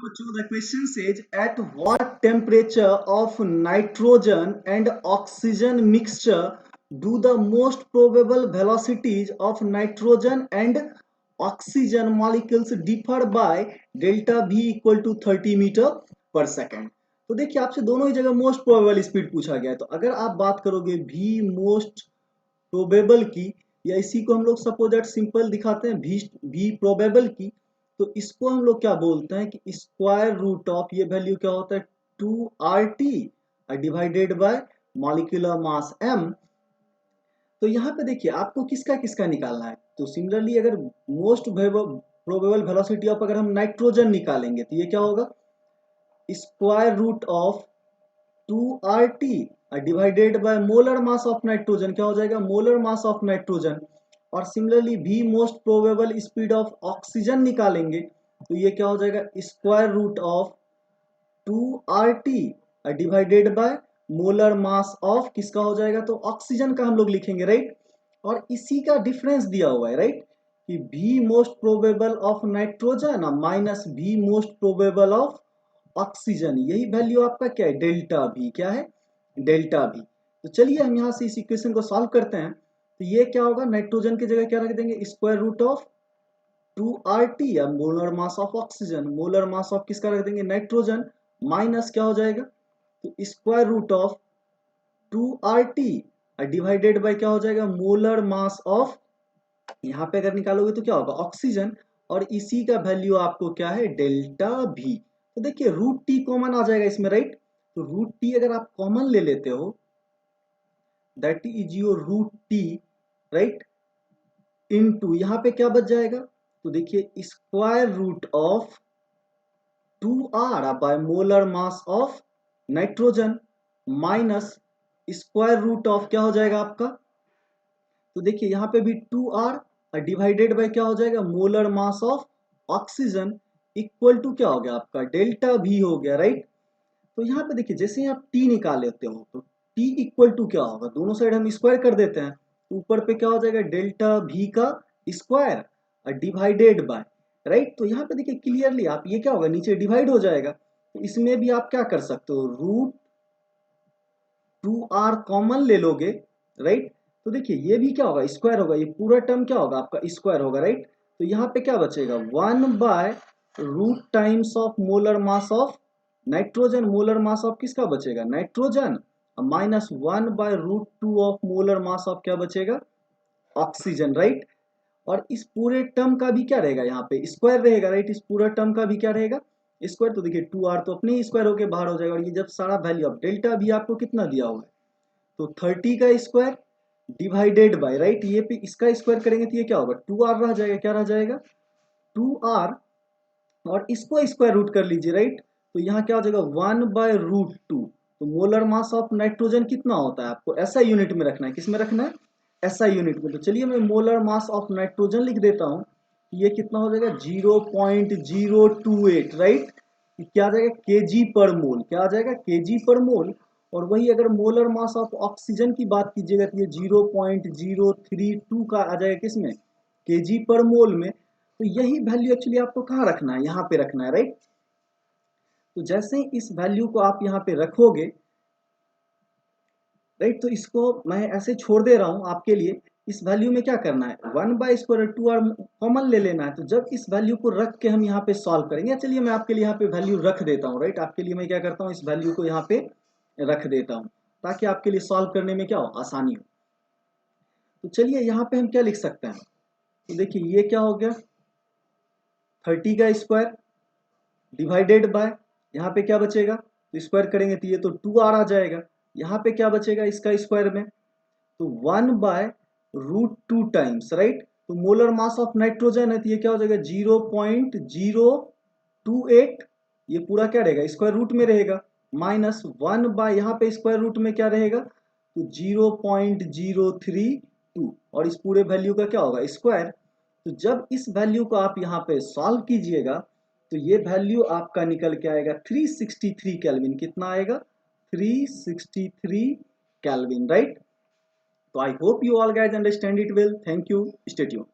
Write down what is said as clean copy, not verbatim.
So the question says, at what temperature of nitrogen and oxygen mixture do the most probable velocities of nitrogen and oxygen molecules differ by delta V equal to 30 metre पर second. तो देखिए आपसे दोनों ही जगह most probable speed पूछा गया है। तो अगर आप बात करोगे V मोस्ट प्रोबेबल की, या इसी को हम लोग सपोज दैट सिंपल दिखाते हैं भी प्रोबेबल की, तो इसको हम लोग क्या बोलते हैं कि स्क्वायर रूट ऑफ ये वैल्यू क्या होता है 2RT divided bye molecular mass m। तो यहाँ पे देखिए आपको किसका किसका निकालना है। तो सिमिलरली अगर मोस्ट प्रोबेबल वेलोसिटी ऑफ अगर हम नाइट्रोजन निकालेंगे तो ये क्या होगा square root of 2RT divided by molar mass of nitrogen, क्या हो जाएगा मोलर मास ऑफ नाइट्रोजन। और सिमिलरली भी most probable speed of oxygen निकालेंगे तो ये क्या हो जाएगा square root of 2RT divided by molar mass of किसका हो जाएगा तो ऑक्सीजन का हम लोग लिखेंगे राइट। और इसी का डिफरेंस दिया हुआ है राइट कि भी most probable of nitrogen minus भी मोस्ट प्रोबेबल ऑफ ऑक्सीजन, यही वैल्यू आपका क्या है डेल्टा भी, क्या है डेल्टा भी। तो चलिए हम यहाँ से इस इक्वेशन को सॉल्व करते हैं। तो ये क्या होगा नाइट्रोजन की जगह क्या रख देंगे स्क्वायर रूट ऑफ 2RT या molar mass of oxygen, molar mass of किसका रख देंगे नाइट्रोजन, माइनस क्या हो जाएगा तो square root of 2RT divided by क्या हो जाएगा मोलर मास ऑफ, यहाँ पे अगर निकालोगे तो क्या होगा ऑक्सीजन। और इसी का वैल्यू आपको क्या है डेल्टा भी। तो देखिए रूट टी कॉमन आ जाएगा इसमें राइट। तो रूट टी अगर आप कॉमन ले लेते हो that is your root T right into यहाँ पे क्या बच जाएगा तो देखिए square root of 2R by molar mass of nitrogen minus square root of क्या हो जाएगा आपका तो देखिए यहाँ पे भी 2R डिवाइडेड बाय क्या हो जाएगा molar mass of oxygen equal to क्या हो गया आपका डेल्टा भी हो गया राइट। तो यहाँ पे देखिए जैसे ही आप टी निकाल लेते हो तो टी इक्वल टू क्या होगा दोनों साइड हम स्क्वायर कर देते हैं तो ऊपर पे क्या हो जाएगा डेल्टा भी का स्क्वायर डिवाइडेड बाय राइट। तो यहाँ पे देखिए क्लियरली आप ये क्या होगा नीचे डिवाइड हो जाएगा तो इसमें भी आप क्या कर सकते हो रूट 2R कॉमन ले लोगे राइट। तो देखिए ये भी क्या होगा स्क्वायर होगा, ये पूरा टर्म क्या होगा आपका स्क्वायर होगा राइट। तो यहाँ पे क्या बचेगा 1 by root times of molar mass of nitrogen, molar mass of किसका बचेगा nitrogen minus 1 by root 2 of molar mass of क्या बचेगा ऑक्सीजन राइट। और इस पूरे टर्म का भी क्या रहेगा यहाँ पे स्क्वायर रहेगा राइट, इस पूरा टर्म का भी क्या रहेगा स्क्वायर। तो देखिए 2R तो अपने ही स्क्वायर होके बाहर हो जाएगा और ये जब सारा वैल्यू ऑफ डेल्टा भी आपको कितना दिया हुआ है तो 30 का स्क्वायर डिवाइडेड बाय राइट, ये पे इसका स्क्वायर करेंगे तो ये क्या होगा 2R रह जाएगा, क्या रह जाएगा 2R। और इसको स्क्वायर रूट कर लीजिए राइट। तो यहाँ क्या हो जाएगा 1 बाय रूट 2। तो मोलर मास ऑफ नाइट्रोजन कितना होता है आपको ऐसा यूनिट में रखना है, किस में रखना है ऐसा यूनिट में। तो चलिए मैं मोलर मास ऑफ नाइट्रोजन लिख देता हूँ, ये कितना हो जाएगा 0.028 राइट। क्या आ जाएगा केजी पर मोल, क्या आ जाएगा केजी पर मोल। और वही अगर मोलर मास ऑफ ऑक्सीजन की बात कीजिएगा तो ये 0.032 का आ जाएगा किसमें केजी पर मोल में। तो यही वैल्यू एक्चुअली आपको कहाँ रखना है यहाँ पे रखना है राइट। तो जैसे ही इस वैल्यू को आप यहाँ पे रखोगे राइट, तो इसको मैं ऐसे छोड़ दे रहा हूँ आपके लिए। इस वैल्यू में क्या करना है 1 बाय स्क्वायर 2R कॉमन ले लेना है। तो जब इस वैल्यू को रख के हम यहाँ पे सॉल्व करेंगे, चलिए मैं आपके लिए यहाँ पे वैल्यू रख देता हूँ राइट। आपके लिए मैं क्या करता हूँ इस वैल्यू को यहाँ पे रख देता हूँ ताकि आपके लिए सॉल्व करने में क्या हो आसानी हो। तो चलिए यहाँ पे हम क्या लिख सकते हैं तो देखिए ये क्या हो गया 30 का स्क्वायर डिवाइडेड बाय यहाँ पे क्या बचेगा तो स्क्वायर करेंगे तो ये तो 2R आ जाएगा। यहाँ पे क्या बचेगा इसका स्क्वायर में तो 1 बाय रूट 2 टाइम्स राइट। तो मोलर मास ऑफ नाइट्रोजन है तो ये क्या हो जाएगा 0.028, ये पूरा क्या रहेगा स्क्वायर रूट में रहेगा माइनस 1 बाय यहाँ पे स्क्वायर रूट में क्या रहेगा तो 0.032 और इस पूरे वैल्यू का क्या होगा स्क्वायर। तो जब इस वैल्यू को आप यहाँ पे सॉल्व कीजिएगा तो ये वैल्यू आपका निकल के आएगा 363 केल्विन, कितना आएगा 363 kelvin right. So I hope you all guys understand it well. Thank you. Stay tuned.